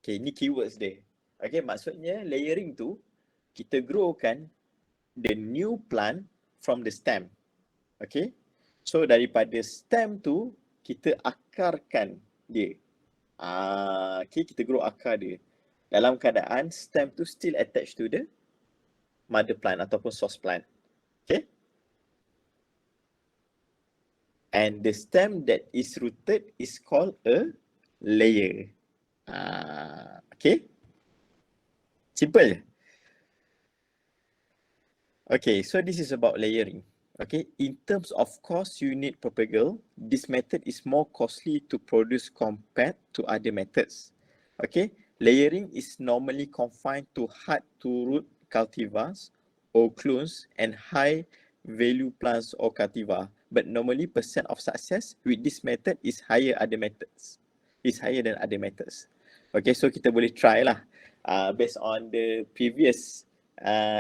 Okay, ni keywords dia. Okay, maksudnya layering tu kita growkan the new plant from the stem. Okay, so daripada stem tu kita akarkan dia. Okay, kita grow akar dia dalam keadaan stem tu still attached to the mother plant ataupun source plant. Okay, and the stem that is rooted is called a layer. Okay, simple je. Okay, so this is about layering. Okay, in terms of cost unit propagal, this method is more costly to produce compared to other methods. Okay, layering is normally confined to hard to root cultivars or clones and high value plants or cultivar, but normally percent of success with this method is higher than other methods. Okay, so kita boleh try lah based on the previous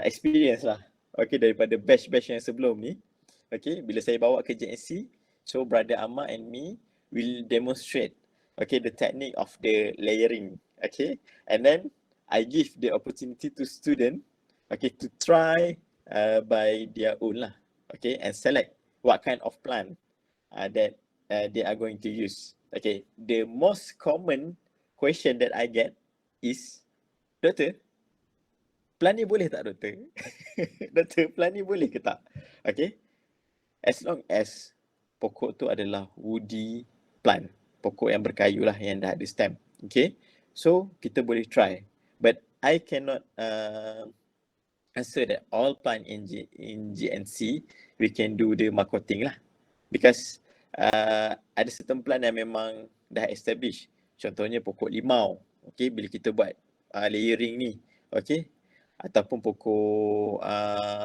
experience lah. Okay, daripada batch-batch yang sebelum ni. Okay, bila saya bawa ke JNC, so Brother Ahmad and me will demonstrate okay, the technique of the layering. Okay, and then I give the opportunity to student okay, to try by their own lah. Okay, and select what kind of plant that they are going to use. Okay, the most common question that I get is, Doktor, plant ni boleh tak, Doktor? Doktor, plant ni boleh ke tak? Okay, as long as pokok tu adalah woody plant, pokok yang berkayu lah, yang dah ada stem. Okay, so kita boleh try, but I cannot answer that all plant in GNC we can do the marketing lah, because ada certain plant yang memang dah established. Contohnya pokok limau. Okay, bila kita buat layering ni, okay, ataupun pokok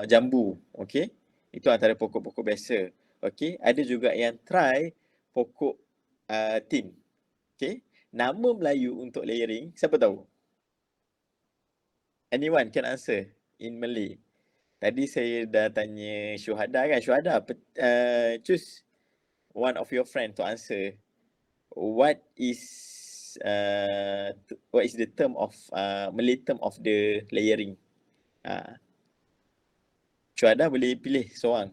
jambu. Okay, itu antara pokok-pokok biasa. Okay, ada juga yang try pokok tin. Okay, nama Melayu untuk layering, siapa tahu? Anyone can answer in Malay. Tadi saya dah tanya Syuhada kan. Syuhada, choose one of your friend to answer. What is the term of Malay term of the layering? Syuhada boleh pilih seorang.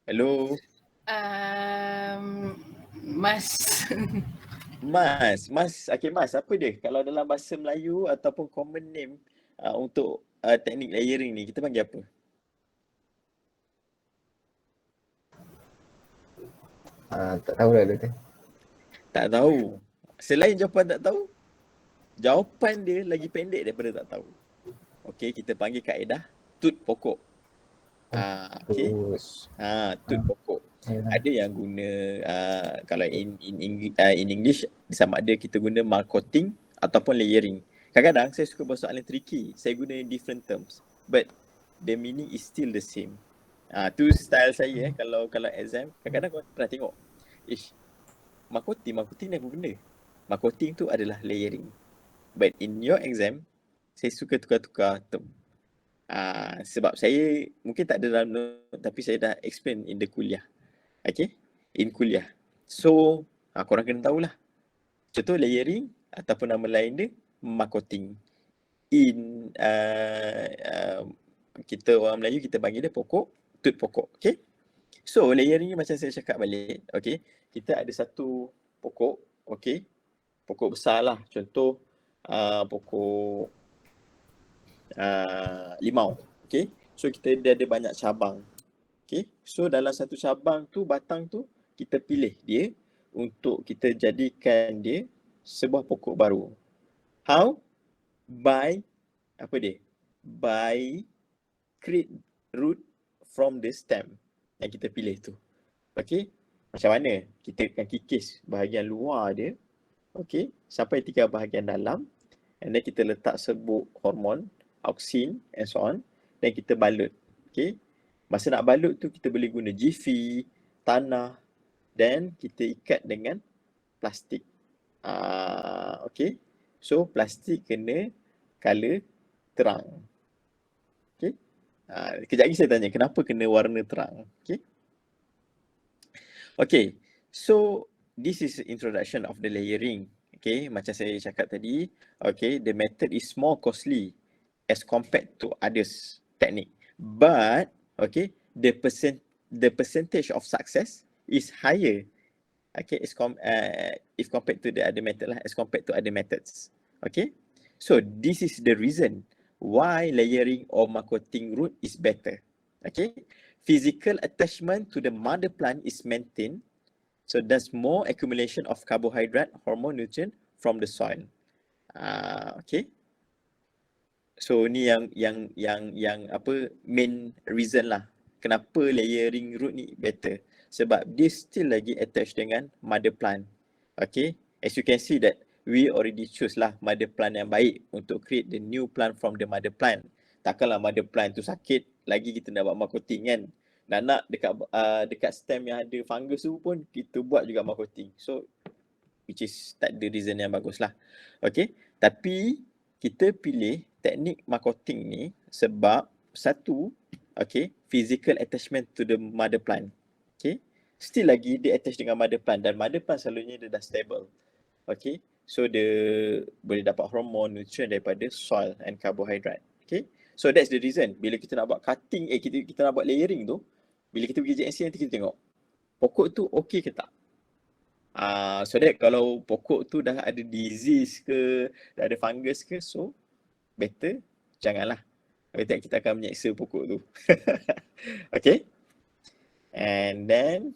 Hello. Mas. Mas. Okay, Mas, apa dia? Kalau dalam bahasa Melayu ataupun common name untuk teknik layering ni, kita panggil apa? Tak tahu lah, Doktor. Tak tahu. Selain jawapan tak tahu, jawapan dia lagi pendek daripada tak tahu. Okay, kita panggil kaedah tut pokok. Okay. Tut pokok. Ada yang guna kalau in English sama ada kita guna marketing ataupun layering. Kadang-kadang saya suka buat soalan tricky. Saya guna different terms, but the meaning is still the same. Tu style saya kalau exam. Kadang-kadang kau pernah tengok, marketing ni apa benda? Marketing tu adalah layering. But in your exam, saya suka tukar-tukar term. Sebab saya mungkin tak ada dalam note, tapi saya dah explain in the kuliah. Okay, in kuliah. So, korang kena tahulah. Contoh layering ataupun nama lain dia marketing. In kita orang Melayu kita panggil dia pokok, tut pokok. Okay. So, layering ni macam saya cakap balik. Okay, kita ada satu pokok. Okay, pokok besar lah. Contoh pokok limau. Okay, so dia ada banyak cabang. Okay, so dalam satu cabang tu, batang tu, kita pilih dia untuk kita jadikan dia sebuah pokok baru. How? By, By create root from the stem yang kita pilih tu. Okay, macam mana? Kita akan kikis bahagian luar dia, okay, sampai tinggal bahagian dalam, and then kita letak serbuk hormon, auksin and so on, dan kita balut. Okay, masa nak balut tu kita boleh guna jiffy, tanah, dan kita ikat dengan plastik. Okay, so plastik kena color terang. Okay, kejap lagi saya tanya kenapa kena warna terang. Okay, so this is introduction of the layering. Okay, macam saya cakap tadi, okay, the method is more costly as compared to others technique. But, okay, the percentage of success is higher, okay, if compared to the other method lah, as compared to other methods. Okay, so this is the reason why layering or marketing route is better. Okay, physical attachment to the mother plant is maintained, so there's more accumulation of carbohydrate, hormone, nutrient from the soil. Okay, so ni yang apa main reason lah kenapa layering root ni better, sebab dia still lagi attached dengan mother plant. Okay, as you can see that we already choose lah mother plant yang baik untuk create the new plant from the mother plant. Takkanlah mother plant tu sakit lagi kita nak buat marketing kan. Nak dekat stem yang ada fungus tu pun kita buat juga marketing. So which is tak ada reason yang bagus lah. Okay, tapi kita pilih teknik marketing ni sebab satu, okay, physical attachment to the mother plant. Okay, still lagi dia attach dengan mother plant, dan mother plant selalunya dia dah stable. Okay, so dia boleh dapat hormon, nutrient daripada soil and carbohydrate. Okay, so that's the reason bila kita nak buat cutting, kita nak buat layering tu, bila kita pergi JNC nanti kita tengok pokok tu okay ke tak. So that kalau pokok tu dah ada disease ke, dah ada fungus ke, so better janganlah. Better kita akan menyeksa pokok tu. Okay. And then,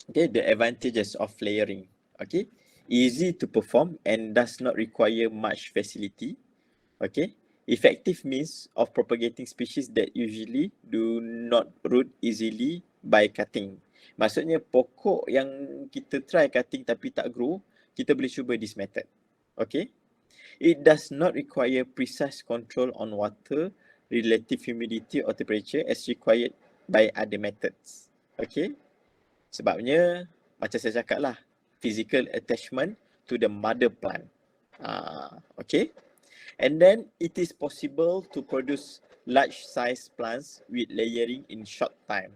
okay, the advantages of layering. Okay, easy to perform and does not require much facility. Okay, effective means of propagating species that usually do not root easily by cutting. Maksudnya pokok yang kita try cutting tapi tak grow, kita boleh cuba this method. Okay. It does not require precise control on water, relative humidity or temperature as required by other methods. Okay. Sebabnya macam saya cakap lah, physical attachment to the mother plant. Okay. And then it is possible to produce large size plants with layering in short time.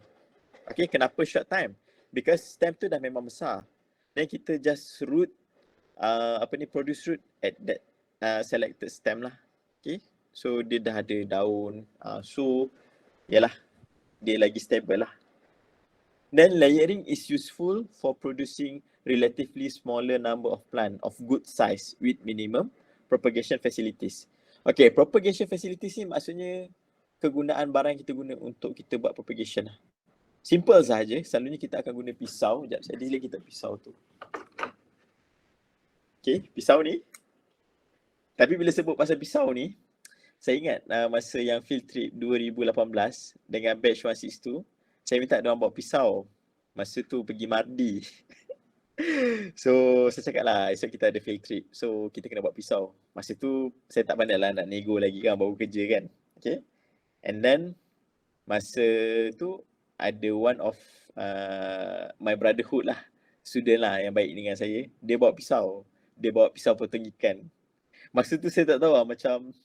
Okay, kenapa short time? Because stem tu dah memang besar. Then kita just root, produce root at that selected stem lah. Okay, so dia dah ada daun. So, yalah, dia lagi stable lah. Then layering is useful for producing relatively smaller number of plant of good size with minimum propagation facilities. Okay, propagation facilities ni maksudnya kegunaan barang yang kita guna untuk kita buat propagation lah. Simple sahaja, selalunya kita akan guna pisau. Sekejap, saya delete kita pisau tu. Okay, pisau ni. Tapi bila sebut pasal pisau ni, saya ingat masa yang field trip 2018 dengan batch 162, saya minta diorang bawa pisau. Masa tu pergi Mardi. So, saya cakap lah, esok kita ada field trip. So, kita kena bawa pisau. Masa tu, saya tak pandai lah nak nego lagi kan, baru kerja kan. Okay. And then, masa tu, ada one of my brotherhood lah, student lah yang baik dengan saya. Dia bawa pisau. Dia bawa pisau potong ikan. Masa tu saya tak tahu lah macam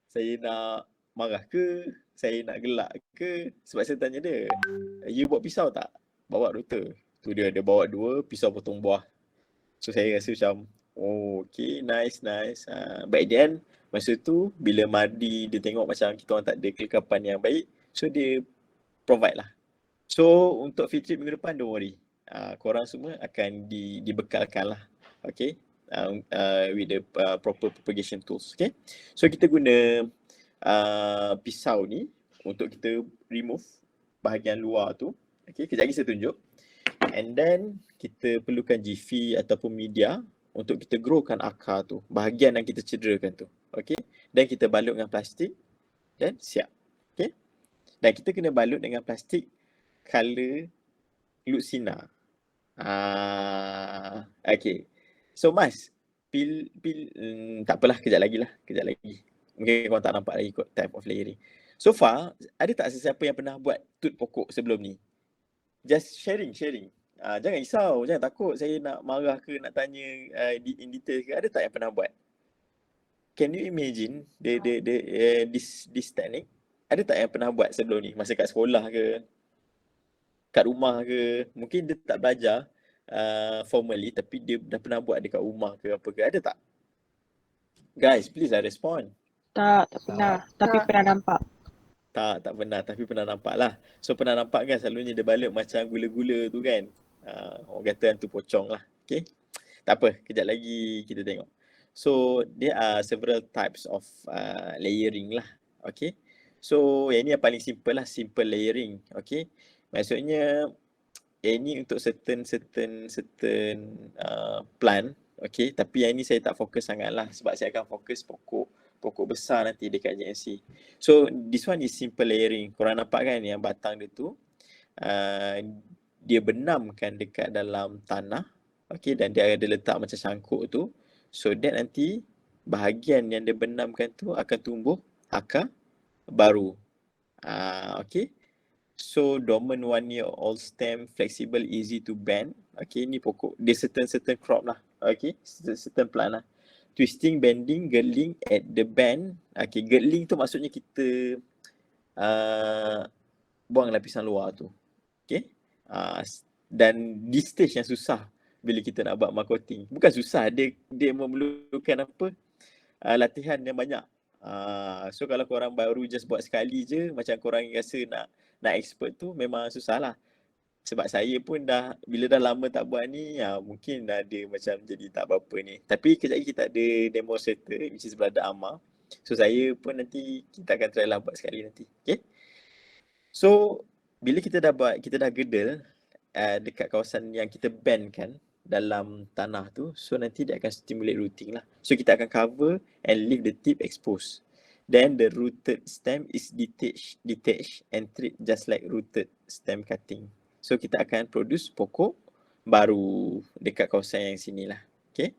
saya nak marah ke, saya nak gelak ke. Sebab saya tanya dia, you bawa pisau tak? Bawa doktor. Tu dia bawa 2 pisau potong buah. So saya rasa macam, oh okay, nice. But then, masa tu bila Mardi dia tengok macam kita orang tak ada kelengkapan yang baik, so dia provide lah. So untuk field trip minggu depan, don't worry. Korang semua akan dibekalkan lah. Okay. With the proper propagation tools. Okay. So kita guna pisau ni untuk kita remove bahagian luar tu. Okay. Kejap lagi saya tunjuk. And then kita perlukan GV ataupun media untuk kita growkan akar tu. Bahagian yang kita cederakan tu. Okay. Dan kita balut dengan plastik. Dan siap. Okay. Dan kita kena balut dengan plastik color Lucina. Okay. So Mas, tak apalah, kejap lagi. Mungkin korang tak nampak lagi kot type of layering. So far, ada tak sesiapa yang pernah buat tut pokok sebelum ni? Just sharing. Jangan risau, jangan takut saya nak marah ke, nak tanya in detail ke. Ada tak yang pernah buat? Can you imagine this technique? Ada tak yang pernah buat sebelum ni? Masa kat sekolah ke? Kat rumah ke? Mungkin dia tak belajar. formally, tapi dia dah pernah buat dekat rumah ke apa ke? Ada tak? Guys, please lah respond. Tak pernah. Tapi pernah nampak. Tak pernah, tapi pernah nampak lah. So pernah nampak kan, selalunya dia balik macam gula-gula tu kan. Orang kata hantu pocong lah. Okay. Tak apa, kejap lagi kita tengok. So there are several types of layering lah. Okay. So yang ni yang paling simple lah, simple layering. Okay. Maksudnya yang ni untuk certain plant. Okay. Tapi yang ni saya tak fokus sangat lah, sebab saya akan fokus pokok besar nanti dekat JNC. So this one is simple layering. Korang nampak kan yang batang dia tu dia benamkan dekat dalam tanah. Okay, dan dia ada letak macam sangkuk tu. So that nanti bahagian yang dia benamkan tu akan tumbuh akar baru. Okay. So dormant 1 year old stem, flexible, easy to bend. Okay, ni pokok dia certain crop lah. Okay, certain plant lah. Twisting, bending, girdling at the bend. Okay, girdling tu maksudnya kita buang lapisan luar tu. Okay. Dan di stage yang susah bila kita nak buat marketing. Bukan susah, dia memerlukan apa? Latihan yang banyak. So kalau korang baru just buat sekali je, macam korang rasa nak expert tu, memang susah lah. Sebab saya pun bila dah lama tak buat ni, mungkin dah ada macam jadi tak apa-apa ni. Tapi kejap lagi kita ada demonstrator, which is Brother Amar. So saya pun nanti, kita akan try lah buat sekali nanti. Okay. So bila kita dah gedel dekat kawasan yang kita bend kan dalam tanah tu, so nanti dia akan stimulate rooting lah. So kita akan cover and leave the tip exposed. Then the rooted stem is detached and treat just like rooted stem cutting. So kita akan produce pokok baru dekat kawasan yang sini lah. Okay.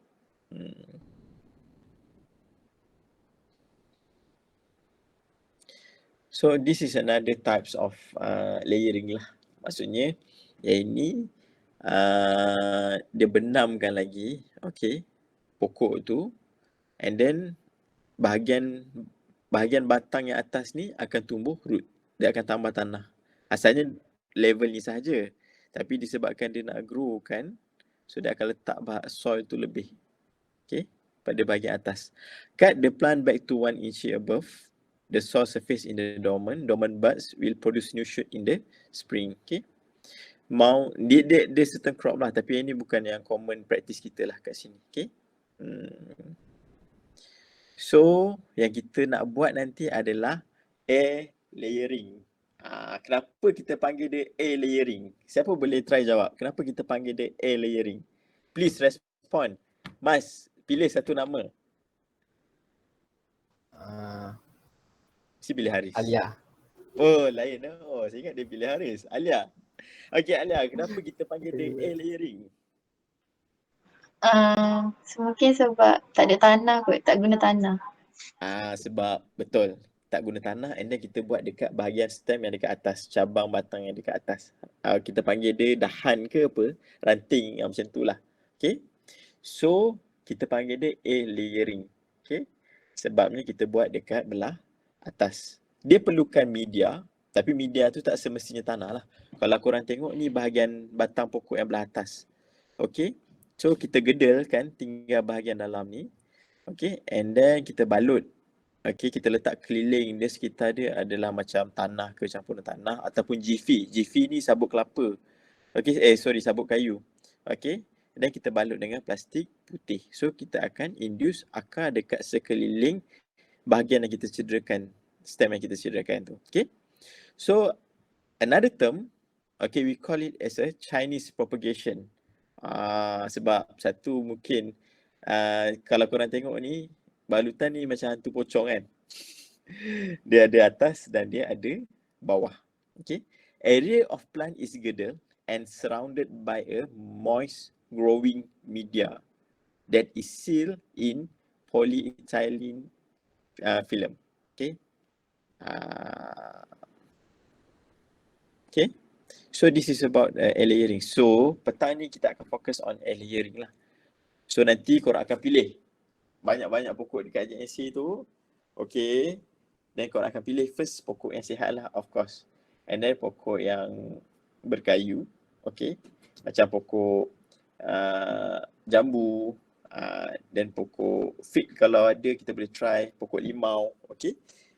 So this is another types of layering lah. Maksudnya yang ini dia benamkan lagi, okay, pokok tu, and then bahagian batang yang atas ni akan tumbuh root. Dia akan tambah tanah. Asalnya level ni sahaja, tapi disebabkan dia nak grow kan, so dia akan letak soil tu lebih, okay, pada bahagian atas. Cut the plant back to 1 inch above the soil surface in the dormant buds will produce new shoot in the spring. Okay. Dia certain crop lah, tapi ini bukan yang common practice kita lah kat sini. Okay. So yang kita nak buat nanti adalah air layering. Kenapa kita panggil dia air layering? Siapa boleh try jawab? Kenapa kita panggil dia air layering? Please respond. Mas, pilih satu nama. Si pilih Haris. Alia. Oh, lain. Oh, saya ingat dia pilih Haris. Alia. Okay, Alia, kenapa kita panggil dia air layering? Mungkin sebab tak ada tanah kot, tak guna tanah. Sebab betul, tak guna tanah, and then kita buat dekat bahagian stem yang dekat atas, cabang batang yang dekat atas. Kita panggil dia dahan ke apa, ranting yang macam tu lah. Okay. So, kita panggil dia air layering. Okay. Sebabnya kita buat dekat belah atas. Dia perlukan media, tapi media tu tak semestinya tanah lah. Kalau korang tengok ni bahagian batang pokok yang belah atas. Okay. So kita gedel kan, tinggal bahagian dalam ni. Okay, and then kita balut. Okay, kita letak keliling dia, sekitar dia adalah macam tanah ke campuran tanah ataupun jiffy. Jiffy ni sabut kelapa. Okay, sabut kayu. Okay, dan kita balut dengan plastik putih. So kita akan induce akar dekat sekeliling bahagian yang kita cederakan, stem yang kita cederakan tu. Okay, so another term, okay, we call it as a Chinese propagation. Sebab satu mungkin kalau korang tengok ni, balutan ni macam hantu pocong kan. Dia ada atas dan dia ada bawah. Okay. Area of plant is girdle and surrounded by a moist growing media that is sealed in polyethylene film. Okay. Okay. So this is about air layering. So petang ni kita akan fokus on air layering lah. So nanti korang akan pilih banyak-banyak pokok dekat JNC tu. Okay. Then korang akan pilih first pokok yang sihat lah, of course. And then pokok yang berkayu. Okay. Macam pokok jambu, dan pokok fig kalau ada kita boleh try, pokok limau, okey.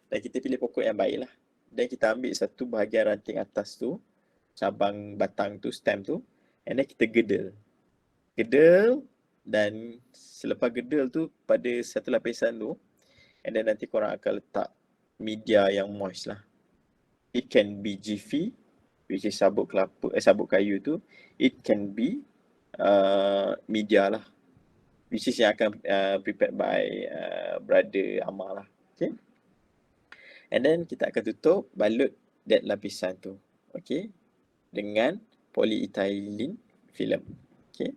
Dan kita pilih pokok yang baik lah. Dan kita ambil satu bahagian ranting atas tu, cabang batang tu, stem tu, and then kita gedel. Gedel, dan selepas gedel tu pada satu lapisan tu, and then nanti korang akan letak media yang moist lah. It can be jiffy, which is sabuk kelapa, sabuk kayu tu. It can be media lah, which is yang akan prepared by brother Amar lah. Okay. And then kita akan tutup, balut that lapisan tu. Okay. Dengan polyethylene film. Okay.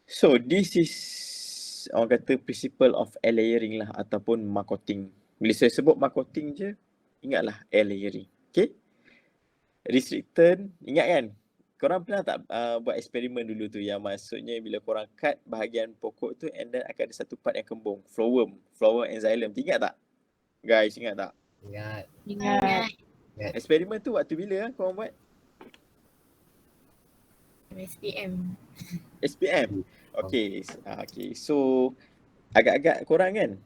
So this is orang kata principle of air layering lah ataupun marcoting. Bila saya sebut marcoting je, ingatlah air layering. Okay. Restricted, ingat kan? Korang pernah tak buat eksperimen dulu tu yang maksudnya bila korang cut bahagian pokok tu and then akan ada satu part yang kembung. Flowworm and xylem. Ingat tak? Guys, ingat tak? Ingat. Ingat. Eksperimen tu waktu bila korang buat? SPM. SPM. Okay. Okay. So, agak-agak korang kan?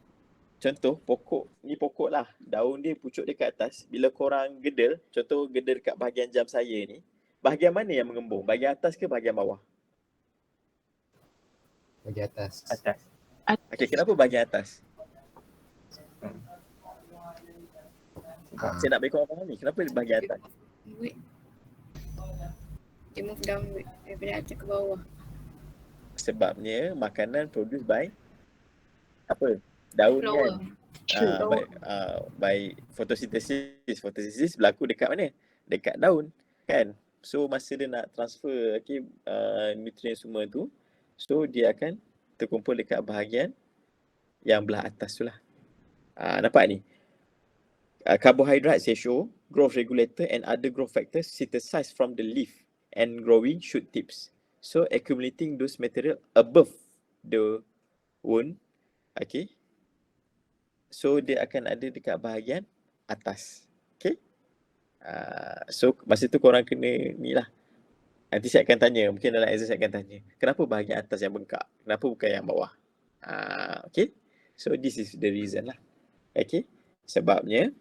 Contoh pokok lah. Daun dia pucuk dia kat atas. Bila korang gedel, contoh gedel dekat bahagian jam saya ni. Bahagian mana yang mengembung? Bahagian atas ke bahagian bawah? Bagi atas. Atas. Okay, kenapa bahagian atas? Saya nak bagi korang faham ni. Kenapa bahagian atas? Wait. Dia move downward daripada atas ke bawah. Sebabnya makanan produce by apa? Daun Flower. kan? By photosynthesis. Photosynthesis berlaku dekat mana? Dekat daun kan? So masa dia nak transfer nutrien semua tu, so dia akan terkumpul dekat bahagian yang belah atas tu lah. Nampak ni? Carbohydrates saya show, growth regulator and other growth factors synthesized from the leaf and growing shoot tips. So accumulating those material above the wound. Okay. So dia akan ada dekat bahagian atas. Okay. So masa tu korang kena ni lah. Nanti saya akan tanya, mungkin dalam exam saya akan tanya, kenapa bahagian atas yang bengkak? Kenapa bukan yang bawah? Okay. So this is the reason lah. Okay. Sebabnya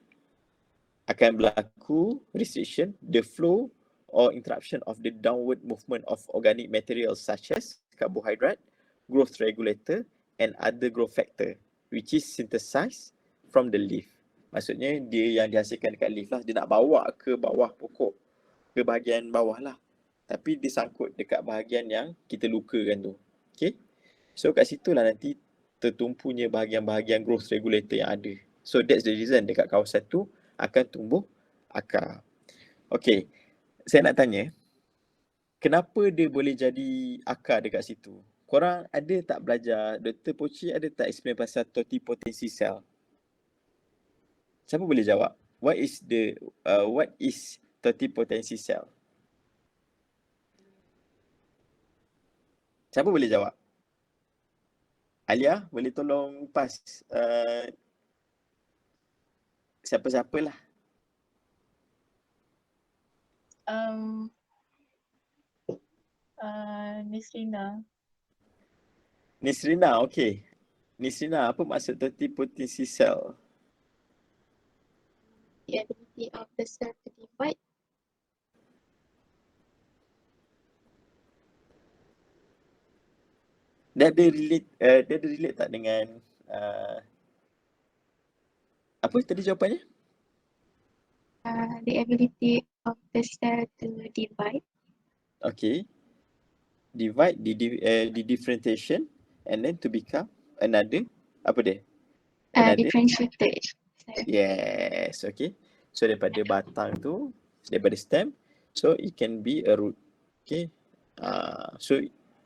akan berlaku restriction, the flow or interruption of the downward movement of organic materials such as carbohydrate, growth regulator and other growth factor which is synthesized from the leaf. Maksudnya dia yang dihasilkan dekat leaf lah, dia nak bawa ke bawah pokok, ke bahagian bawah lah. Tapi dia sangkut dekat bahagian yang kita lukakan tu. Okay. So kat situ lah nanti tertumpunya bahagian-bahagian growth regulator yang ada. So that's the reason dekat kawasan tu akan tumbuh akar. Okay. Saya nak tanya, kenapa dia boleh jadi akar dekat situ? Korang ada tak belajar, Dr. Pochi ada tak explain pasal totipotency cell? Siapa boleh jawab? What is totipotency cell? Siapa boleh jawab? Alia, boleh tolong pas siapa-siapalah. Nisrina. Nisrina, okay. Nisrina, apa maksud totipotency cell? The ability of the cell to divide. Dia ada relate tak dengan apa tadi jawapannya? The ability of the cell to divide. Okay. Divide, the differentiation and then to become another, apa dia? Differentiated. Yes, okay. So daripada batang tu, daripada stem, so it can be a root. Okay. So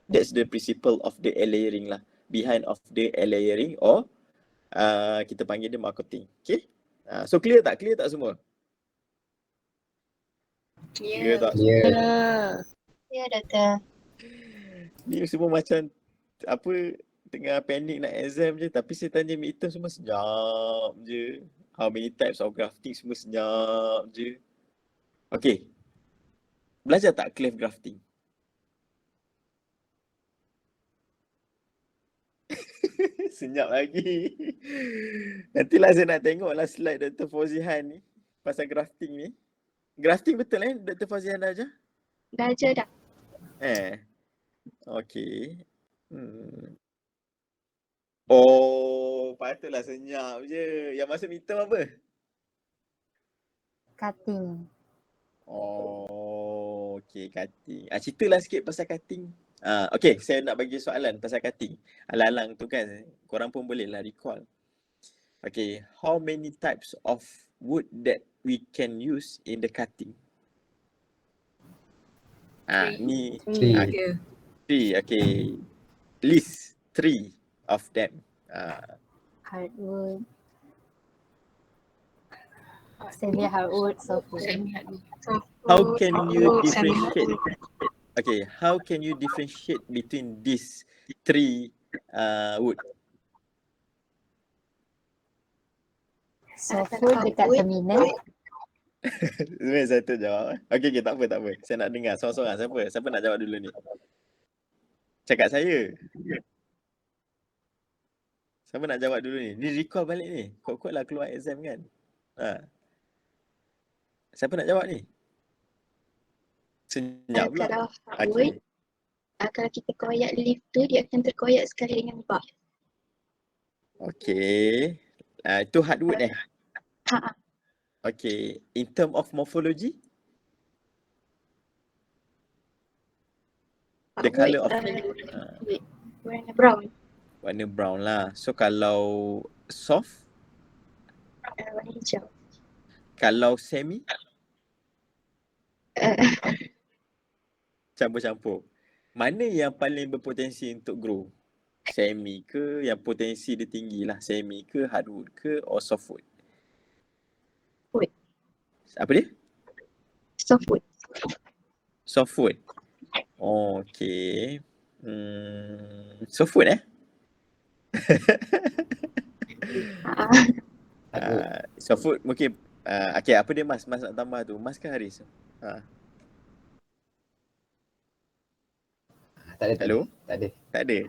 that's the principle of the air layering lah. Behind of the air layering or kita panggil dia marketing. Okay. So clear tak? Clear tak semua? Clear tak? Ya. Ya, Doktor. Ni semua macam apa, tengah panik nak exam je, tapi saya tanya midterm semua senyap je. How many types of grafting semua senyap je. Okay. Belajar tak cleft grafting? Senyap lagi. Nantilah saya nak tengoklah slide Dr. Fauzihan ni pasal grafting ni. Grafting betul Dr. Fauzihan dah ajar? Dah ajar dah. Okey. Oh, patutlah senyap je. Yang masuk midterm apa? Cutting. Oh, okey, cutting. Ceritalah sikit pasal cutting. Okey, saya nak bagi soalan pasal cutting. Alang-alang tu kan, korang pun bolehlah recall. Okay, how many types of wood that we can use in the cutting? Ni Tiga. three. Okay, list 3 of them. Hardwood. Semi-hardwood, softwood. Semi-hardwood. How can you Hardwood, differentiate? semi-hardwood. Okay, how can you differentiate between these 3 wood? Softwood dekat terminal. Sebenarnya satu jawab. Okay, tak apa. Saya nak dengar seorang-seorang. Siapa nak jawab dulu ni? Cakap saya. Siapa nak jawab dulu ni? Ni recall balik ni. Kot-kot lah keluar exam kan. Siapa nak jawab ni? Senyap pula. Kalau hardwood, kalau kita koyak leaf tu, dia akan terkoyak sekali dengan bark. Okay. Itu hardwood Ha. Okay. In term of morphology? The colour of warna brown. warna brown lah. So kalau soft, Warna hijau. kalau semi, campur-campur. Mana yang paling berpotensi untuk grow? Semi ke yang potensi dia tinggi lah? Semi ke, hardwood ke, or softwood? Wood. Apa dia? Softwood. Softwood. Oh, okay. Softwood softwood mungkin. Okay, apa dia Mas? Mas nak tambah tu? Mas ke Haris? Tak ada. Hello? Tak ada. Tak ada?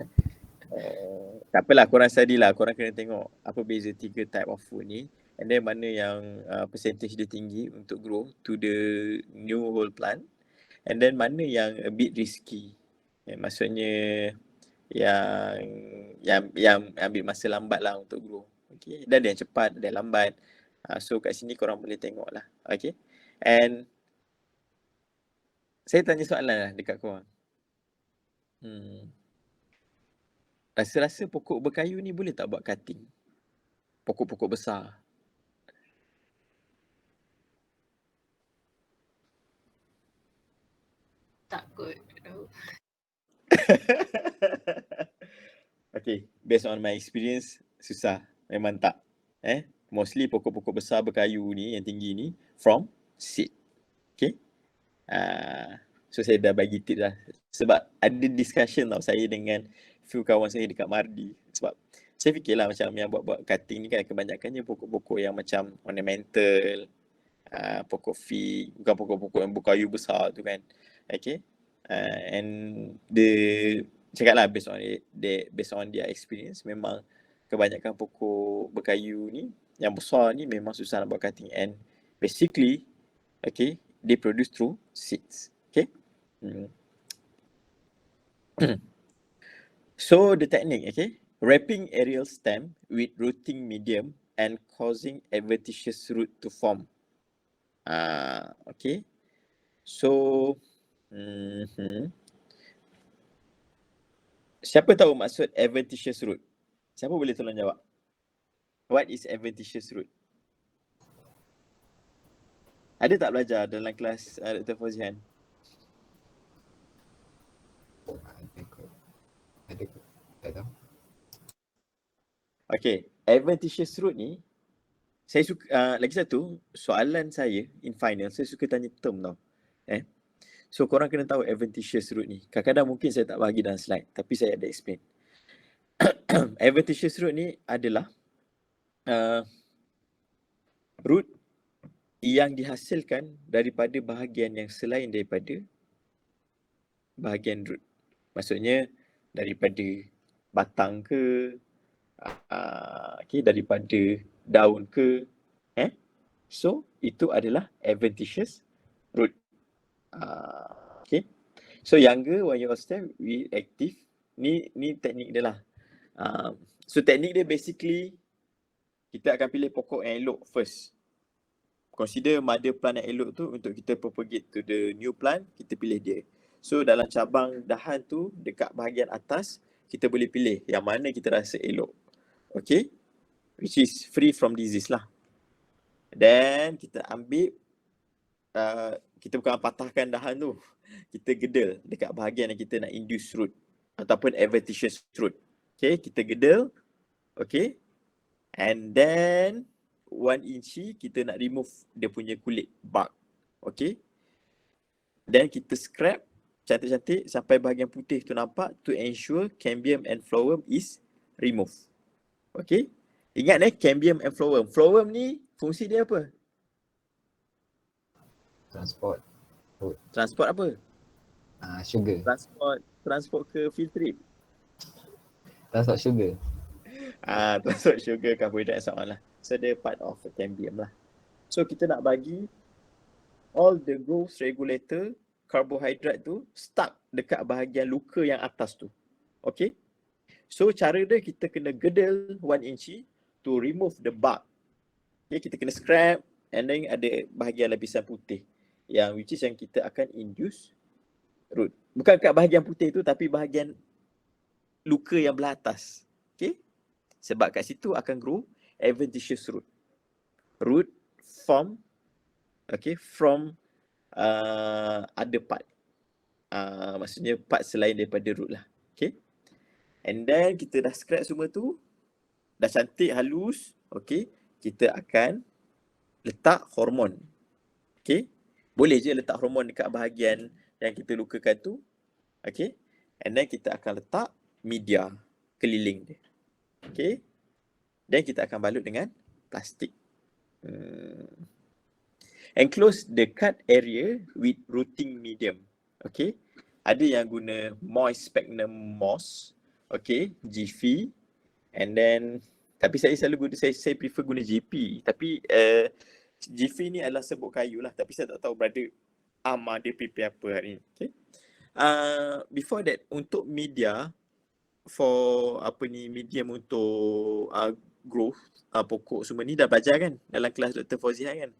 Tak apalah, korang study lah. Korang kena tengok apa beza 3 type of food ni. And then mana yang percentage dia tinggi untuk grow to the new whole plant. And then mana yang a bit risky. Maksudnya yang ambil masa lambat lah untuk grow. Okay. Dan ada yang cepat, ada yang lambat. So kat sini korang boleh tengok lah. Okay. And saya tanya soalan lah dekat korang. Rasa-rasa pokok berkayu ni boleh tak buat cutting? Pokok-pokok besar. Takut. Okay, based on my experience, susah. Memang tak. Mostly pokok-pokok besar berkayu ni, yang tinggi ni, from seed. Okay. So saya dah bagi tip lah. Sebab ada discussion tau saya dengan few kawan saya dekat Mardi. Sebab saya fikirlah macam yang buat-buat cutting ni kan kebanyakannya pokok-pokok yang macam ornamental, pokok fig, bukan pokok-pokok yang berkayu besar tu kan. Okay. And cakap lah based on their experience, memang kebanyakan pokok berkayu ni yang besar ni memang susah nak buat cutting. And basically, okay, they produce through seeds. Okay. So the technique, okay, wrapping aerial stem with rooting medium and causing adventitious root to form. Okay. So siapa tahu maksud adventitious root? Siapa boleh tolong jawab? What is adventitious root? Ada tak belajar dalam kelas Dr. Fauzihan? Ada. Tak tahu. Okay, adventitious root ni, saya suka, lagi satu, soalan saya in final, saya suka tanya term tau. So korang kena tahu adventitious root ni. Kadang-kadang mungkin saya tak bagi dalam slide, tapi saya ada explain. Adventitious root ni adalah root yang dihasilkan daripada bahagian yang selain daripada bahagian root. Maksudnya daripada batang ke, Okay, daripada daun ke so itu adalah adventitious root. Okay, so younger when you stem we active, ni teknik dia lah. So teknik dia basically kita akan pilih pokok yang elok first. Consider mother plant yang elok tu untuk kita propagate to the new plant, kita pilih dia. So dalam cabang dahan tu dekat bahagian atas kita boleh pilih yang mana kita rasa elok. Okay, which is free from disease lah. Then kita ambil kita bukan patahkan dahan tu, kita gedel dekat bahagian yang kita nak induce root ataupun adventitious root. Okay, kita gedel. Okay, and then 1 inci kita nak remove dia punya kulit bark. Okay, then kita scrap cantik-cantik sampai bahagian putih tu nampak to ensure cambium and phloem is removed. Okay, ingat cambium and phloem. Phloem ni fungsi dia apa? Transport. Transport apa? Sugar. Transport ke filtrate? Transport sugar. Transport sugar, carbohydrate and so on lah. So dia part of the cambium lah. So kita nak bagi all the growth regulator carbohydrate tu stuck dekat bahagian luka yang atas tu. Okay. So cara dia kita kena gedel 1 inci to remove the bark. Okay, kita kena scrap and then ada bahagian lapisan putih yang which is yang kita akan induce root. Bukan kat bahagian putih tu tapi bahagian luka yang belah atas. Okay. Sebab kat situ akan grow adventitious root. Root from other part. Maksudnya part selain daripada root lah. Okay. And then kita dah scrap semua tu. Dah cantik, halus. Okay. Kita akan letak hormon. Okay. Boleh je letak hormon dekat bahagian yang kita lukakan tu. Okay. And then kita akan letak media keliling dia. Okay. Dan kita akan balut dengan plastik. Enclose the cut area with rooting medium. Okay. Ada yang guna moist sphagnum moss. Okay. GP. And then, tapi saya selalu guna, saya prefer guna GP. Tapi GP ni adalah serbuk kayu lah. Tapi saya tak tahu brother Amar dia prepare apa hari ni. Okay. Before that, untuk media, for medium untuk growth pokok semua ni dah belajar kan dalam kelas Dr. Fauziah kan?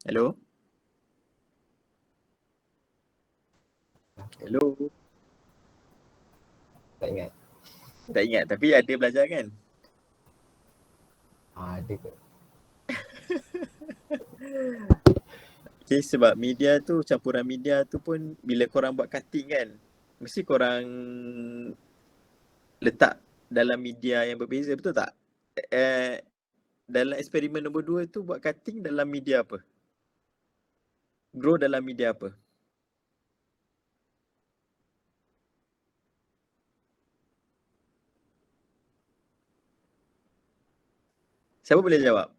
Hello? Hello? Tak ingat. Tak ingat tapi ada belajar kan? Ada ke? Okay, sebab media tu, campuran media tu pun bila korang buat cutting kan, mesti korang letak dalam media yang berbeza, betul tak? Dalam eksperimen nombor 2 tu buat cutting dalam media apa? Grow dalam media apa? Siapa boleh jawab?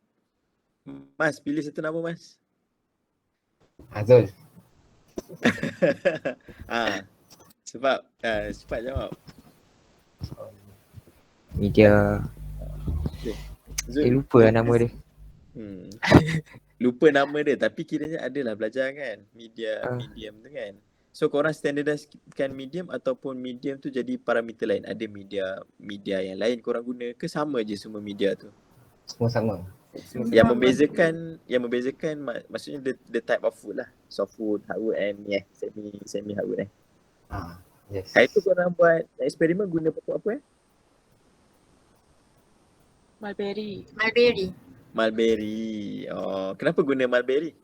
Mas, pilih satu nama Mas. Azul. Sebab cepat jawab. Media. Zul, Lupa lah nama dia. Lupa nama dia tapi kiranya adalah belajar kan medium tu kan. So korang standardiskan medium ataupun medium tu jadi parameter lain. Ada media yang lain korang guna ke sama je semua media tu? Semua sama. Yang membezakan maksudnya the type of food lah. Soft food, hardwood and semi hardwood Yes. Hari tu korang buat eksperimen guna pokok apa Mulberry. Mulberry. Oh, kenapa guna mulberry?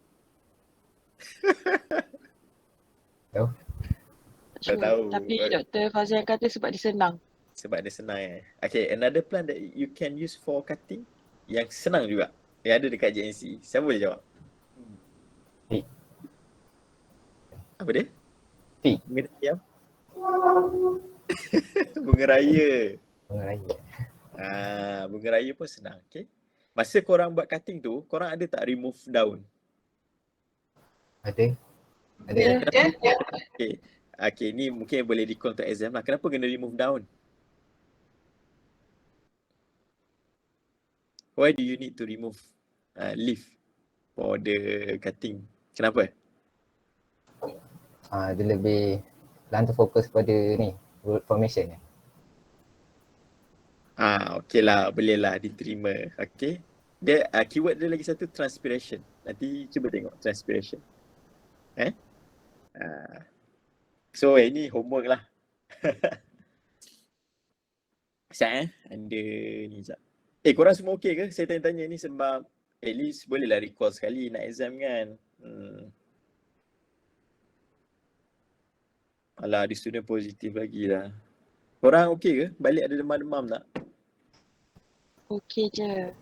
Tak tahu. Tapi Dr. Fauziah kata sebab dia senang. Sebab dia senang Okay, another plant that you can use for cutting yang senang juga. Yang ada dekat JNC. Siapa boleh jawab? Fig. Apa dia? Fig. Bunga raya. Bunga raya. Bunga raya. Bunga raya pun senang. Okay. Masa korang buat cutting tu, korang ada tak remove daun? Ada. Okay. Okay, ni mungkin boleh recall untuk exam lah. Kenapa kena remove daun? Why do you need to remove leaf for the cutting? Kenapa? Dia lebih lantar fokus pada ni, root formation ni. Okay lah, boleh lah diterima. Okay. Dia keyword dia lagi satu transpiration. Nanti cuba tengok transpiration. So ini homework lah. Sekejap Ada ni sekejap. Korang semua okey ke? Saya tanya-tanya ni sebab at least bolehlah recall sekali nak exam kan. Alah, ada student positif lagi lah. Korang okey ke? Balik ada demam-demam tak? Okey je.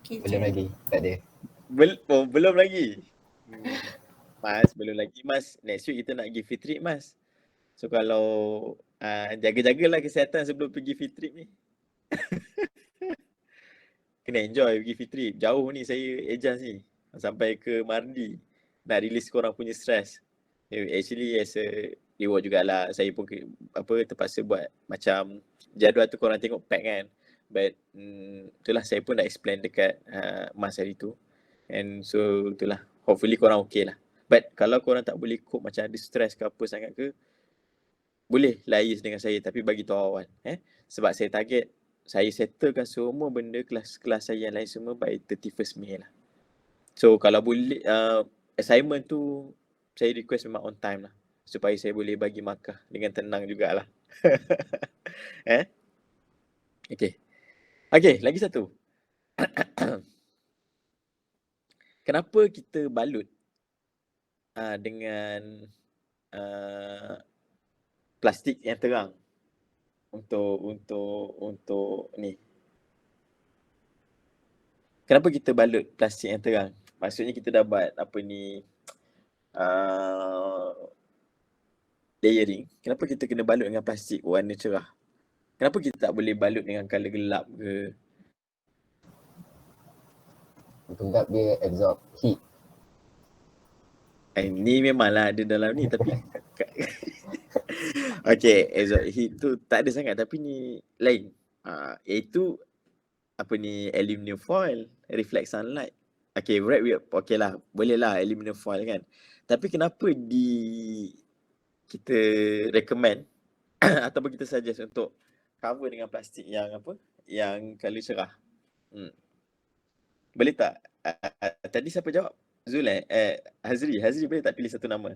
Okey je. Belum lagi, tak ada. Belum lagi? Mas, belum lagi Mas. Next week kita nak pergi field trip Mas. So kalau jaga-jagalah kesihatan sebelum pergi field trip ni. Kena enjoy pergi field trip. Jauh ni saya adjust ni. Sampai ke Mardi. Nak release korang punya stress. Actually as a reward jugalah. Saya pun terpaksa buat macam jadual tu korang tengok pack kan. But itulah saya pun dah explain dekat Mas hari tu. And so itulah. Hopefully korang okay lah. But kalau korang tak boleh cope macam ada stress ke apa sangat ke, boleh liaise dengan saya tapi bagi tahu awal. Sebab saya target saya settlekan semua benda kelas-kelas saya yang lain semua by 31st May lah. So kalau boleh assignment tu saya request memang on time lah. Supaya saya boleh bagi markah dengan tenang jugalah. Okay, lagi satu. Kenapa kita balut dengan plastik yang terang untuk ni? Kenapa kita balut plastik yang terang? Maksudnya kita dah buat layering. Kenapa kita kena balut dengan plastik warna cerah? Kenapa kita tak boleh balut dengan colour gelap ke? Gelap dia absorb heat. Ni memanglah ada dalam ni tapi okay, absorb heat tu tak ada sangat tapi ni lain. Iaitu aluminium foil, reflect sunlight. Okay, okay lah, boleh lah aluminium foil kan. Tapi kenapa kita recommend ataupun kita suggest untuk cover dengan plastik yang yang colour cerah? Boleh tak? Tadi siapa jawab? Zul Hazri boleh tak pilih satu nama?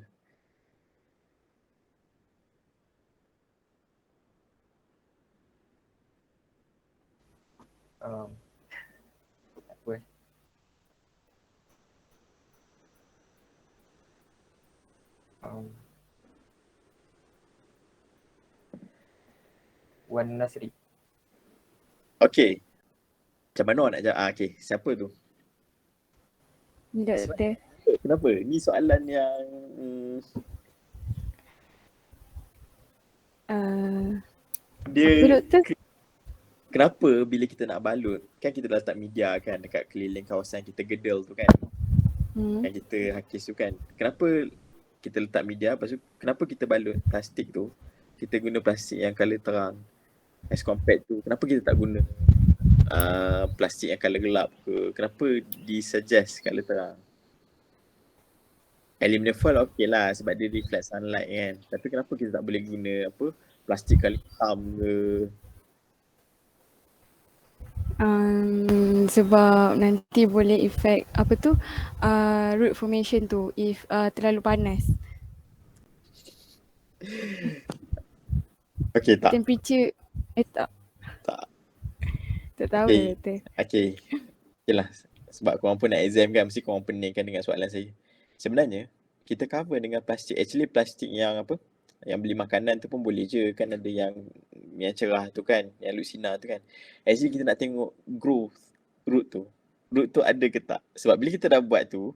Wan Nasri. Okay. Macam mana nak jawab? Okay, siapa tu? Doktor. Kenapa? Ni soalan yang dia Apa doktor? kenapa bila kita nak balut, kan kita dah letak media kan dekat keliling kawasan kita gedel tu kan. Yang kita hakis tu kan. Kenapa kita letak media, lepas tu kenapa kita balut plastik tu? Kita guna plastik yang colour terang as compared tu. Kenapa kita tak guna plastik yang colour gelap ke? Kenapa disuggest colour terang? Aluminium foil okey lah sebab dia reflect sunlight kan. Tapi kenapa kita tak boleh guna plastik colour hitam ke? Sebab nanti boleh efek root formation tu if terlalu panas. Okay, tak. Temperature tak. Tak tahu doktor. Okay lah. Sebab korang pun nak exam kan, mesti korang pening kan dengan soalan saya. Sebenarnya kita cover dengan plastik. Actually plastik yang yang beli makanan tu pun boleh je kan, ada yang cerah tu kan, yang lucina tu kan. Actually kita nak tengok root tu ada ke tak. Sebab bila kita dah buat tu,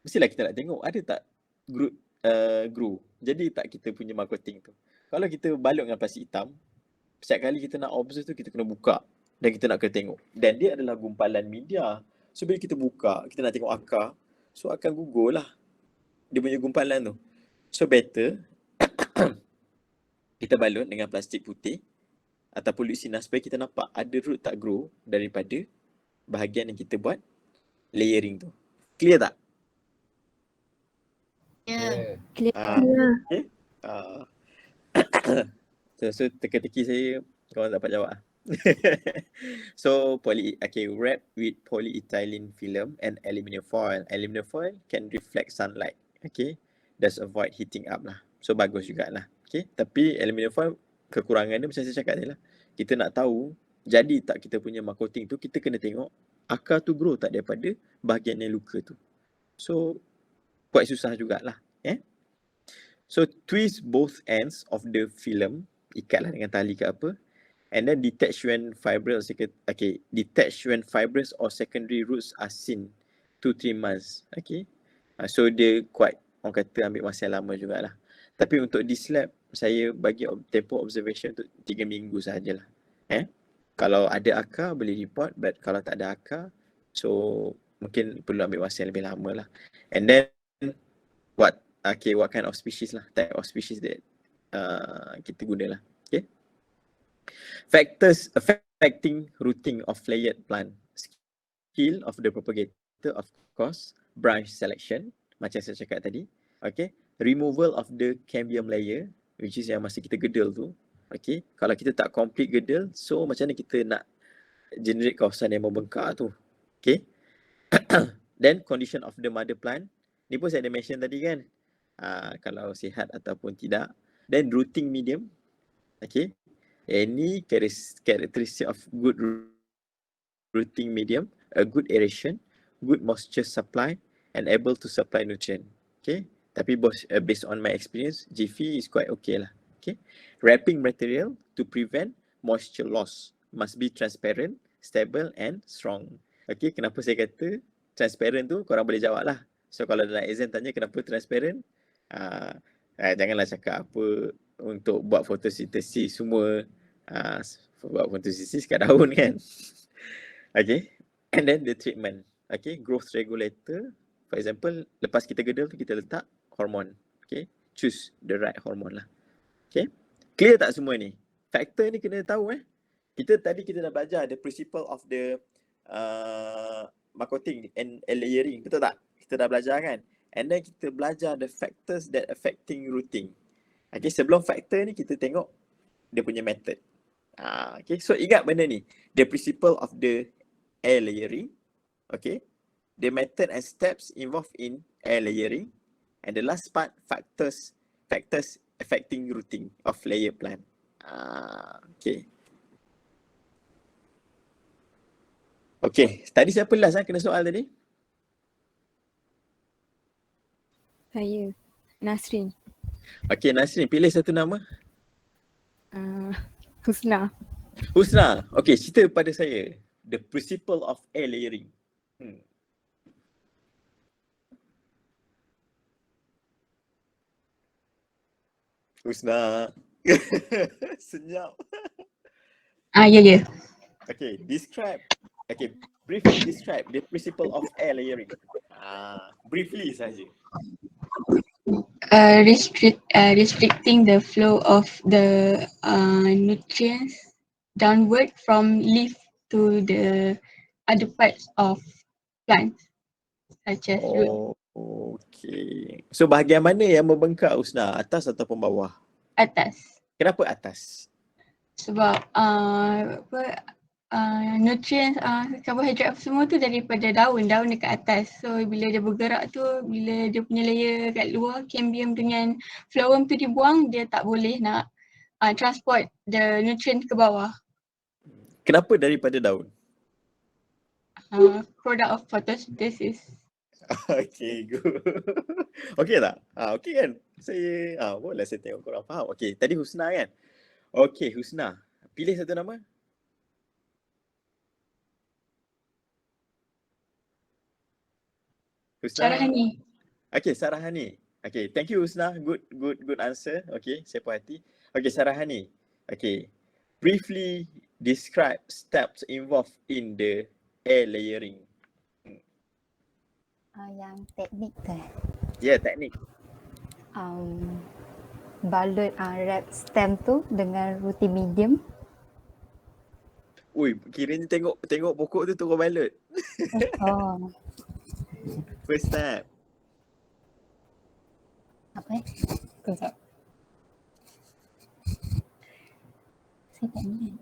mestilah kita nak tengok ada tak grow. Jadi tak kita punya marketing tu. Kalau kita balut dengan plastik hitam, setiap kali kita nak observe tu kita kena buka dan kita nak kena tengok. Dan dia adalah gumpalan media. So bila kita buka, kita nak tengok akar, so akan gugur lah dia punya gumpalan tu. So better kita balut dengan plastik putih ataupun lucina supaya kita nampak ada root tak grow daripada bahagian yang kita buat layering tu. Clear tak? Ya. Okay. So teka-teki saya korang dapat jawab. So wrap with polyethylene film and aluminium foil. Aluminium foil can reflect sunlight. Okay. Just avoid heating up lah. So bagus jugalah. Okay. Tapi aluminium foil kekurangan dia macam saya cakap tadi lah. Kita nak tahu jadi tak kita punya mark coating tu, kita kena tengok akar tu grow tak daripada bahagian yang luka tu. So quite susah jugalah. So twist both ends of the film, ikatlah dengan tali ke apa, and then detach when fibrous or secondary roots are seen 2-3 months. Okay. So dia quite, orang kata ambil masa lama jugalah. Tapi untuk this lab, saya bagi tempoh observation untuk 3 minggu sahajalah. Kalau ada akar boleh report, but kalau tak ada akar, so mungkin perlu ambil masa yang lebih lama lah. And then what kind of species lah, type of species that kita guna lah. Okay. Factors affecting rooting of layered plant. Skill of the propagator, of course. Branch selection, macam saya cakap tadi. Okay. Removal of the cambium layer, which is yang masa kita gedel tu. Okay. Kalau kita tak complete gedel, so macam mana kita nak generate kawasan yang membengkak tu. Okay. Then condition of the mother plant. Ni pun saya ada mention tadi kan. Kalau sihat ataupun tidak. Then rooting medium. Okay. Any characteristic of good rooting medium, a good aeration, good moisture supply, and able to supply nutrient. Okay. Tapi based on my experience, GV is quite okay lah. Okay. Wrapping material to prevent moisture loss. Must be transparent, stable and strong. Okay. Kenapa saya kata transparent tu, korang boleh jawab lah. So kalau dalam exam tanya kenapa transparent, janganlah cakap apa untuk buat fotosintesis semua. Buat fotosintesis kat daun kan. Okay. And then the treatment. Okay. Growth regulator. For example, lepas kita gedel tu kita letak hormon. Okay. Choose the right hormone lah. Okay. Clear tak semua ni? Factor ni kena tahu Kita dah belajar the principle of the mark coating and layering. Betul tak? Kita dah belajar kan? And then kita belajar the factors that affecting rooting. Okay, sebelum factor ni kita tengok dia punya method. Okay, so ingat benda ni. The principle of the air layering. Okay. The method and steps involved in air layering. And the last part, factors affecting rooting of layer plant. Okay. Okay, tadi siapa last kena soal tadi? Saya, Nasrin. Okay, Nasrin, pilih satu nama. Husna. Husna, okay, cerita pada saya. The principle of air layering. Husna. Senyap. Ya. Okay, briefly describe the principle of air layering. Briefly saja. Restricting the flow of the nutrients downward from leaf to the other parts of plants such as root. Okay. So bahagian mana yang membengkak Husna? Atas ataupun bawah? Atas. Kenapa atas? Sebab nutrients, karbohidrat semua tu daripada daun dekat atas. So bila dia bergerak tu, bila dia punya layer kat luar, cambium dengan phloem tu dibuang, dia tak boleh nak transport the nutrient ke bawah. Kenapa daripada daun? Product of photosynthesis. Okay, good. Okay tak? Okay kan? Saya, boleh saya tengok korang faham. Okay, tadi Husna kan? Okay, Husna. Pilih satu nama. Husna. Sarahani. Okay, Sarahani. Okay, thank you Husna. Good answer. Okay, saya puas hati. Okay, Sarahani. Okay, briefly describe steps involved in the air layering. Yang teknik tu. Yeah, teknik. balut wrap stem tu dengan ruti medium. Ui, kiranya tengok pokok tu turun balut. Oh, First step. apa Kejap. Saya tak ingat.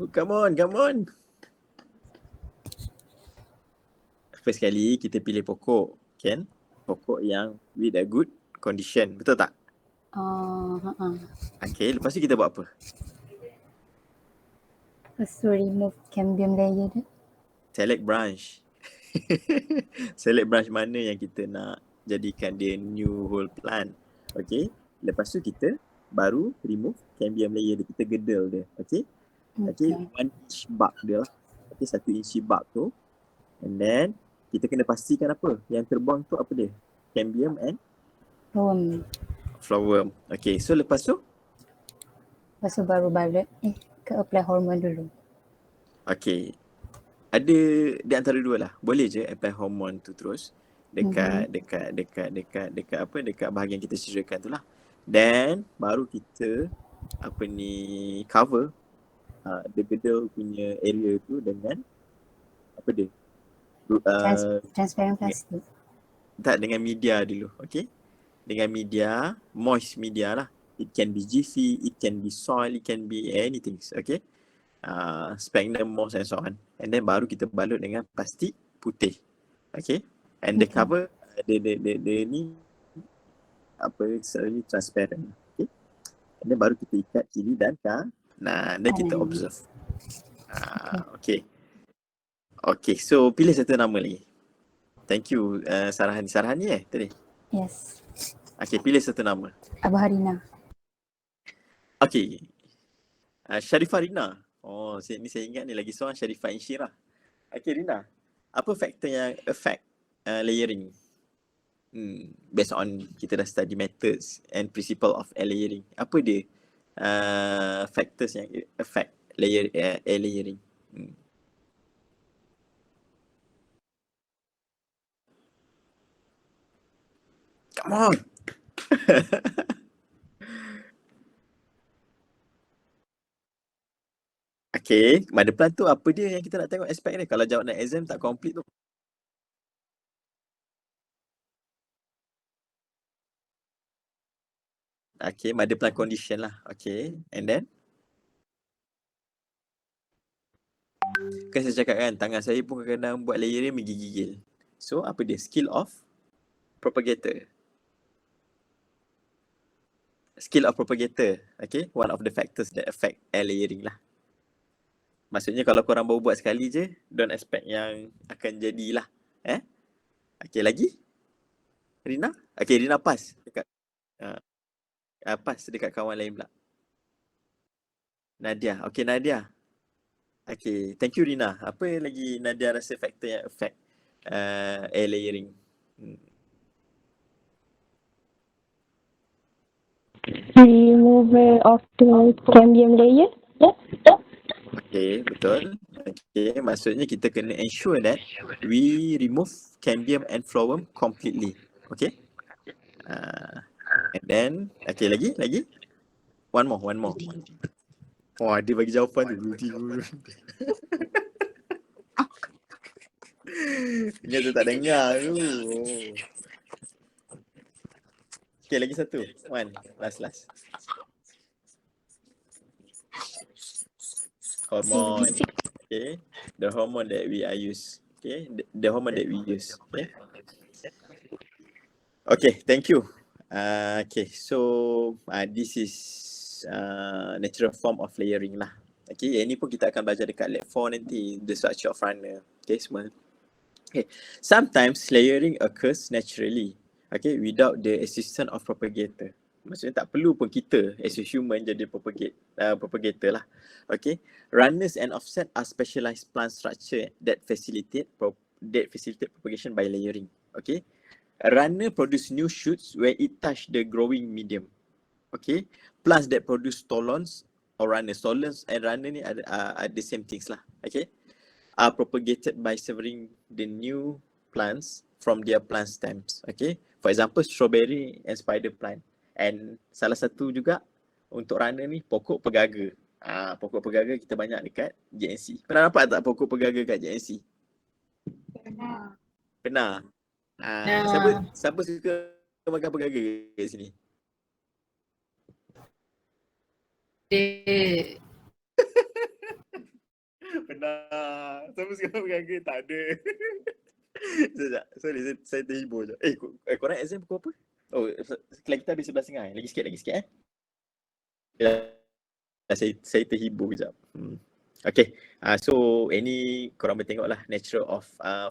Oh, come on. First kali kita pilih pokok, kan? Pokok yang with a good condition, betul tak? Okay, lepas tu kita buat apa? Lepas tu remove cambium layer dia. Select branch. Select branch mana yang kita nak jadikan dia new whole plant. Okay, lepas tu kita baru remove cambium layer dia, kita gedel dia. Okay, 1 inch bark dia lah. Okay, 1 inch bark tu. And then kita kena pastikan apa yang terbuang tu, apa dia? Cambium and flower. Okay, so lepas tu baru balut. Ke apply hormone dulu. okay, ada di antara dua lah. Boleh je apply hormone tu terus dekat bahagian kita sisirkan tu lah. Then baru kita cover the gedel punya area tu dengan apa dia? Transparent plastic. Tak, dengan media dulu, okay? Dengan media, moist media lah. It can be GC, it can be soil, it can be anything, okay? Sphagnum moss and so on. And then baru kita balut dengan plastik putih, okay? And the cover, the ni selalu transparent, okay? And then baru kita ikat kiri dan kanan, dan kita observe. Okay. Okay, so pilih satu nama lagi. Thank you, Sarhani tadi? Yes. Okay, pilih satu nama. Abah Harina. Okay. Sharifah Rina. Oh, saya ingat ni lagi seorang Sharifah Insyirah. Okay, Rina. Apa faktor yang affect layering? Based on kita dah study methods and principle of layering. Apa dia factors yang affect layering? Come on. Okay, mother plant tu apa dia yang kita nak tengok aspek dia? Kalau jawab dalam exam tak complete tu. Okay, mother plant condition lah. Okay, and then? Kan saya cakap kan, tangan saya pun kadang-kadang buat layering menggigil. So, apa dia? Skill of propagator. Skill of propagator, okay, one of the factors that affect air layering lah. Maksudnya kalau korang baru buat sekali je, don't expect yang akan jadilah. Okay, lagi? Rina? Okay, Rina pass dekat pass dekat kawan lain pula. Nadia. Okay, Nadia. Okay, thank you Rina. Apa lagi Nadia rasa faktor yang affect air layering? Removal of the cambium layer. Okay, betul. Okay, maksudnya kita kena ensure that we remove cambium and phloem completely. Okay. And then, okay, lagi? One more. Wah, dia bagi jawapan tu. Ingat tu tak dengar tu. Okay, lagi satu. One, last. Hormone. Okay, the hormone that we use. Okay, the hormone that we use. Okay, thank you. Okay, so this is natural form of layering lah. Okay, yang ni pun kita akan belajar dekat lab 4 nanti, the structure of runner. Okay, semua. Okay, sometimes layering occurs naturally. Okay, without the assistance of propagator. Maksudnya tak perlu pun kita as a human jadi propagator lah. Okay, runners and offset are specialized plant structure that facilitate propagation by layering. Okay, a runner produce new shoots when it touch the growing medium. Okay, plants that produce stolons or runners. Stolons and runner ni are the same things lah. Okay, are propagated by severing the new plants from their plant stems. Okay, for example, strawberry and spider plant. And salah satu juga untuk runner ni pokok pegaga. Pokok pegaga kita banyak dekat JNC. Pernah nampak tak pokok pegaga kat JNC? Pernah. Siapa suka makan pegaga kat sini? Pernah. Siapa suka makan pegaga? Tak ada. Sekejap. Sorry, saya terhibur je. Korang exam pukul apa? Oh, kelas kita habis 11.30. Lagi sikit Saya terhibur sekejap. Okay, so ini korang boleh tengok lah natural of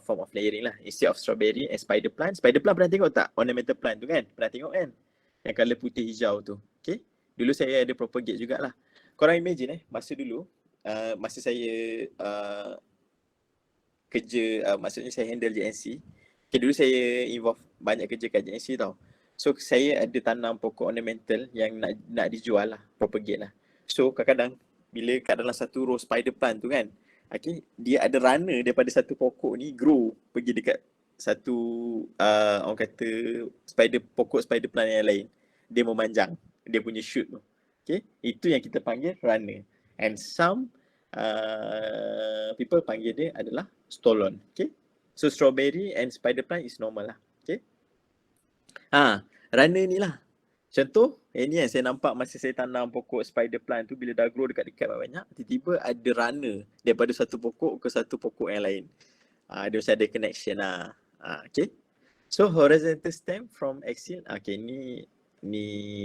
form of layering lah. Instead of strawberry and spider plant pernah tengok tak? Ornamental plant tu kan? Pernah tengok kan? Yang colour putih hijau tu. Okay, dulu saya ada propagate jugalah. Korang imagine masa dulu, masa saya kerja, maksudnya saya handle JNC. Okay, dulu saya involve banyak kerja kat JNC tau. So saya ada tanam pokok ornamental yang nak dijual lah, propagate lah. So kadang-kadang bila kat dalam satu row spider plant tu kan, okay, dia ada runner daripada satu pokok ni grow pergi dekat satu orang kata pokok spider plant yang lain. Dia memanjang, dia punya shoot tu. Okay, itu yang kita panggil runner. And some people panggil dia adalah stolon. Okay, so strawberry and spider plant is normal lah. Okay, runner ni lah. Contoh, ini yang saya nampak masa saya tanam pokok spider plant tu, bila dah grow dekat-dekat banyak, tiba-tiba ada runner daripada satu pokok ke satu pokok yang lain. Dia mesti ada connection lah. Okay. So horizontal stem from axil. Okay, ni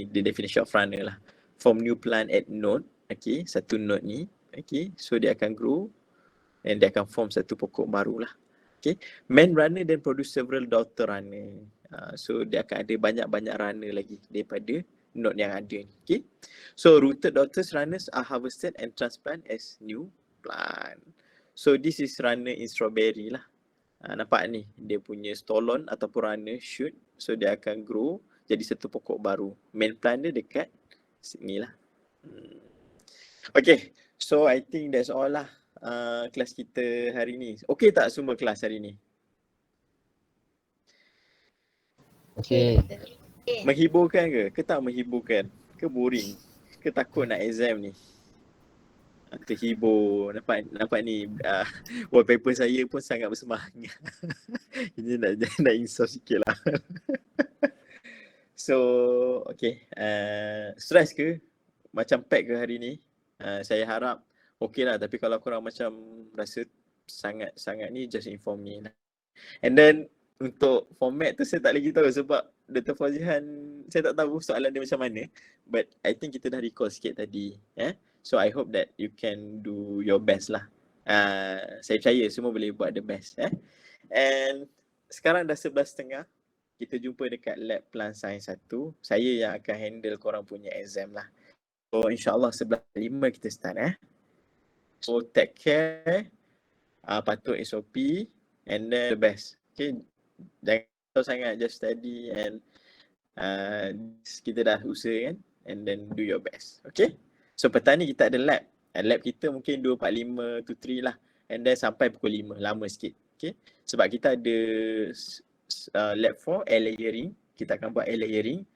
the definition of runner lah. From new plant at node. Okay, satu node ni. Okay, so dia akan grow and dia akan form satu pokok baru lah. Okay, main runner then produce several daughter runner. So dia akan ada banyak-banyak runner lagi daripada node yang ada ni. Okay, so rooted daughters runners are harvested and transplant as new plant. So this is runner in strawberry lah. Nampak ni, dia punya stolon ataupun runner shoot. So dia akan grow jadi satu pokok baru. Main plant dia dekat sini lah. Okay, so I think that's all lah kelas kita hari ni. Okay tak semua kelas hari ni? Okay. Menghiburkan ke tak menghiburkan? Ke boring? Ke takut nak exam ni? Terhibur. Nampak ni wallpaper saya pun sangat bersemangat. Ini nak insaf sikit lah. So, okay. Stress ke? Macam pack ke hari ni? Saya harap okay lah. Tapi kalau korang macam rasa sangat ni, just inform me lah. And then untuk format tu saya tak lagi tahu sebab Dr. Fauzihan saya tak tahu soalan dia macam mana, but I think kita dah recall sikit tadi. So I hope that you can do your best lah. Saya percaya semua boleh buat the best. And sekarang dah 11.30. Kita jumpa dekat lab Plant Science 1. Saya yang akan handle korang punya exam lah. So insyaAllah 11.05 kita start. So take care, patuh SOP and then the best. Okay, jangan tahu sangat, just study and kita dah usaha kan, and then do your best. Okay, so petang ni kita ada lab. Lab kita mungkin 2.45 to 3 lah, and then sampai pukul 5, lama sikit. Okay, sebab kita ada lab 4 air layering. Kita akan buat air layering.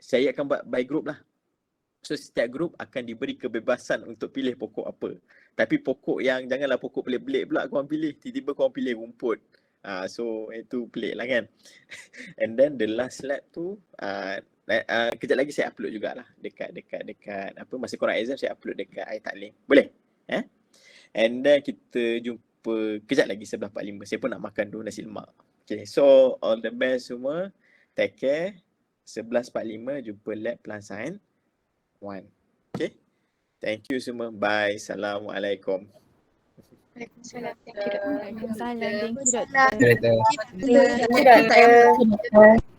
Saya akan buat by group lah. So setiap group akan diberi kebebasan untuk pilih pokok apa. Tapi pokok yang janganlah pokok pelik-pelik pula korang pilih. Tiba-tiba korang pilih rumput. So itu pelik lah kan. And then the last lab tu kejap lagi saya upload jugalah dekat apa, masa korang exam saya upload dekat iTalink. Boleh? And then kita jumpa kejap lagi 11.45. Saya pun nak makan dulu nasi lemak. Okay, so all the best semua. Take care. 11.45 jumpa lab Plant Science 1. Okay. Thank you semua. Bye. Assalamualaikum. Waalaikumsalam. Waalaikumsalam. Thank you, Doktor. Doktor. Doktor.